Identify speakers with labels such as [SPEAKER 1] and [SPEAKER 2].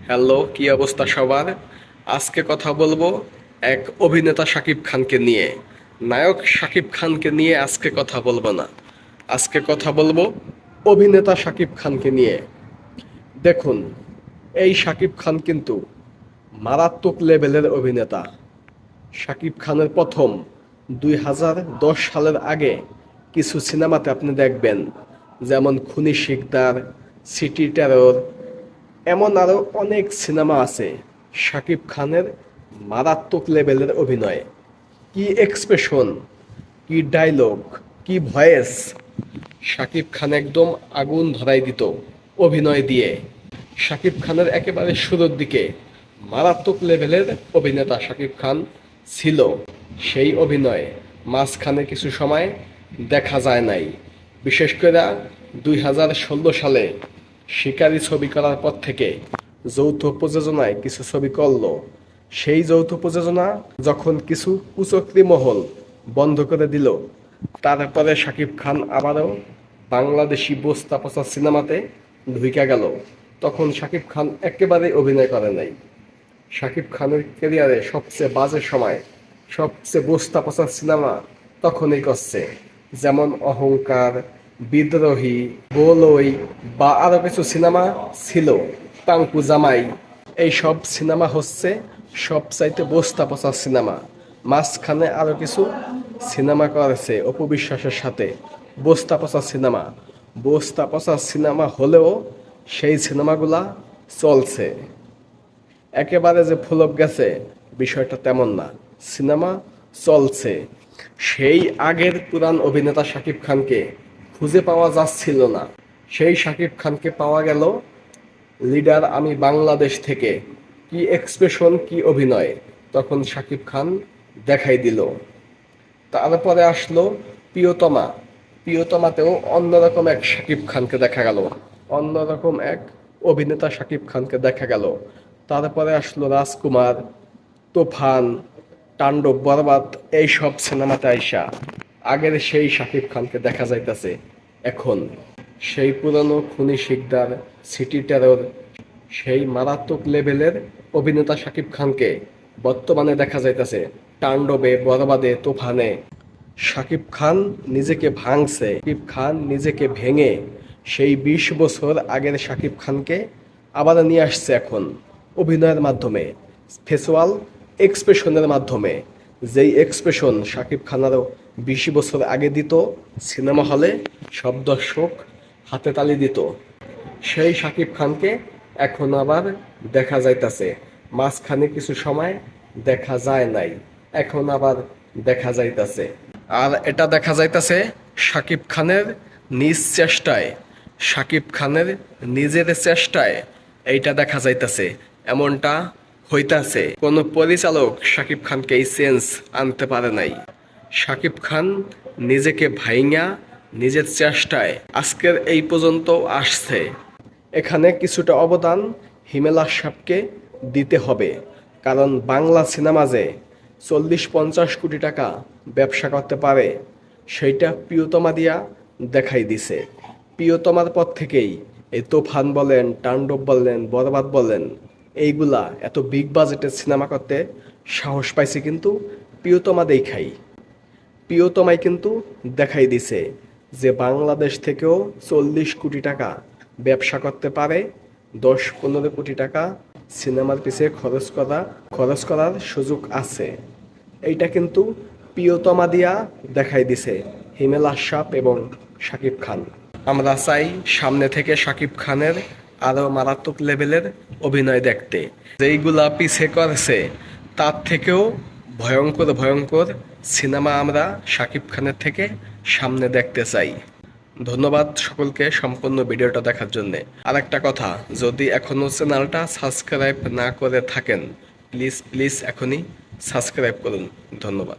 [SPEAKER 1] Hello, কি অবস্থা সবার? আজকে কথা বলবো এক অভিনেতা শাকিব খানকে নিয়ে। নায়ক শাকিব খানকে নিয়ে আজকে কথা বলবো না। আজকে কথা বলবো অভিনেতা শাকিব খানকে নিয়ে। দেখুন, এই শাকিব খান কিন্তু মারাত্মক লেভেলের অভিনেতা। শাকিব খানের প্রথম 2010 সালের আগে কিছু সিনেমাতে আপনি দেখবেন, যেমন খুনি শিকদার, সিটি টেরর, এমন আরও অনেক সিনেমা আছে। শাকিব খানের মারাত্মক লেভেলের অভিনয়, কি এক্সপ্রেশন, কি ডায়লগ, কি ভয়েস! শাকিব খান একদম আগুন ধরাই দিত অভিনয় দিয়ে। শাকিব খানের একেবারে শুরুর দিকে মারাত্মক লেভেলের অভিনেতা শাকিব খান ছিল। সেই অভিনয় মাঝখানে কিছু সময় দেখা যায় নাই। বিশেষ করে 2016 সালে শিকারী ছবি করার পর থেকে যৌথ প্রযোজনায় কিছু ছবি করলো। সেই যৌথ প্রযোজনা যখন কিছু কুচক্রী মহল বন্ধ করে দিল, তারপরে শাকিব খান আবারও বাংলাদেশি বস্তা পচা সিনেমাতে ঢুইকা গেল। তখন শাকিব খান একেবারেই অভিনয় করে নাই। শাকিব খানের ক্যারিয়ারে সবচেয়ে বাজে সময়, সবচেয়ে বস্তা পচা সিনেমা তখনই করছে, যেমন অহংকার, বিদ্রোহী, গোলই বা আরও কিছু সিনেমা ছিল, টাঙ্কু জামাই। এই সব সিনেমা হচ্ছে সবচাইতে বস্তা পচা সিনেমা। মাঝখানে আরও কিছু সিনেমা করেছে অপু বিশ্বাসের সাথে, বস্তা পচা সিনেমা। বস্তা পচা সিনেমা হলেও সেই সিনেমাগুলা চলছে। একেবারে যে ফ্লপ গেছে বিষয়টা তেমন না, সিনেমা চলছে। সেই আগের পুরান অভিনেতা শাকিব খানকে খুঁজে পাওয়া যাচ্ছিল না। সেই শাকিব খানকে পাওয়া গেল লিডার আমি বাংলাদেশ থেকে। কি এক্সপ্রেশন, কি অভিনয়! তখন শাকিব খান দেখাই দিল। তারপরে আসলো প্রিয়তমা। প্রিয়তমাতেও অন্যরকম এক শাকিব খানকে দেখা গেল, অন্যরকম এক অভিনেতা শাকিব খানকে দেখা গেল। তারপরে আসলো রাজকুমার, তুফান, তাণ্ডব, বরবাদ, এইসব সিনেমাতে আইসা আগের সেই শাকিব খানকে দেখা যাইতেছে। এখন সেই পুরনো খুনি শিকদার, সিটি টেরর, সেই মারাত্মক লেভেলের অভিনেতা শাকিব খানকে বর্তমানে দেখা যাইতেছে তাণ্ডবে, বরবাদে, তুফানে। শাকিব খান নিজেকে ভাঙছে, শাকিব খান নিজেকে ভেঙে সেই 20 বছর আগের শাকিব খানকে আবার নিয়ে আসছে এখন অভিনয়ের মাধ্যমে, ফেসুয়াল এক্সপ্রেশনের মাধ্যমে। যেই এক্সপ্রেশন শাকিব খান আরও 20 বছর আগে দিত সিনেমা হলে, সব দর্শক হাতে তালি দিত, সেই শাকিব খানকে এখন আবার দেখা যাইতাছে। মাঝখানে কিছু সময় দেখা যায় নাই, এখন আবার দেখা যাইতাছে। আর এটা দেখা যাইতাছে শাকিব খানের নিজ চেষ্টায়, শাকিব খানের নিজের চেষ্টায় এইটা দেখা যাইতাছে। এমনটা হইতাছে, কোনো পরিচালক শাকিব খানকে এই চেঞ্জ আনতে পারে নাই। শাকিব খান নিজেকে ভাইঙা নিজের চেষ্টায় আজকের এই পর্যন্ত আসছে। এখানে কিছুটা অবদান হিমেল আশরাফকে দিতে হবে, কারণ বাংলা সিনেমা যে 40-50 কোটি টাকা ব্যবসা করতে পারে সেইটা প্রিয়তমা দিয়া দেখাই দিছে। প্রিয়তমার পর থেকেই এই তুফান বলেন, তাণ্ডব বলেন, বরবাদ বলেন, এইগুলা এত বিগ বাজেটের সিনেমা করতে সাহস পাইছে কিন্তু প্রিয়তমা দেখাই। প্রিয়তমাই কিন্তু দেখাই দিছে যে বাংলাদেশ থেকেও 40 কোটি টাকা ব্যবসা করতে পারে, 10-15 কোটি টাকা সিনেমার পিছিয়ে খরচ করার সুযোগ আছে। এইটা কিন্তু প্রিয়তমা দিয়া দেখাই দিছে হিমেল আশরাফ এবং শাকিব খান। আমরা চাই সামনে থেকে শাকিব খানের আরও মারাত্মক লেভেলের অভিনয় দেখতে। যেইগুলা পিছে করেছে তার থেকেও ভয়ঙ্কর ভয়ঙ্কর সিনেমা আমরা শাকিব খানের থেকে সামনে দেখতে চাই। ধন্যবাদ সকলকে সম্পূর্ণ ভিডিওটা দেখার জন্যে। আর একটা কথা, যদি এখনও চ্যানেলটা সাবস্ক্রাইব না করে থাকেন, প্লিজ এখনই সাবস্ক্রাইব করুন। ধন্যবাদ।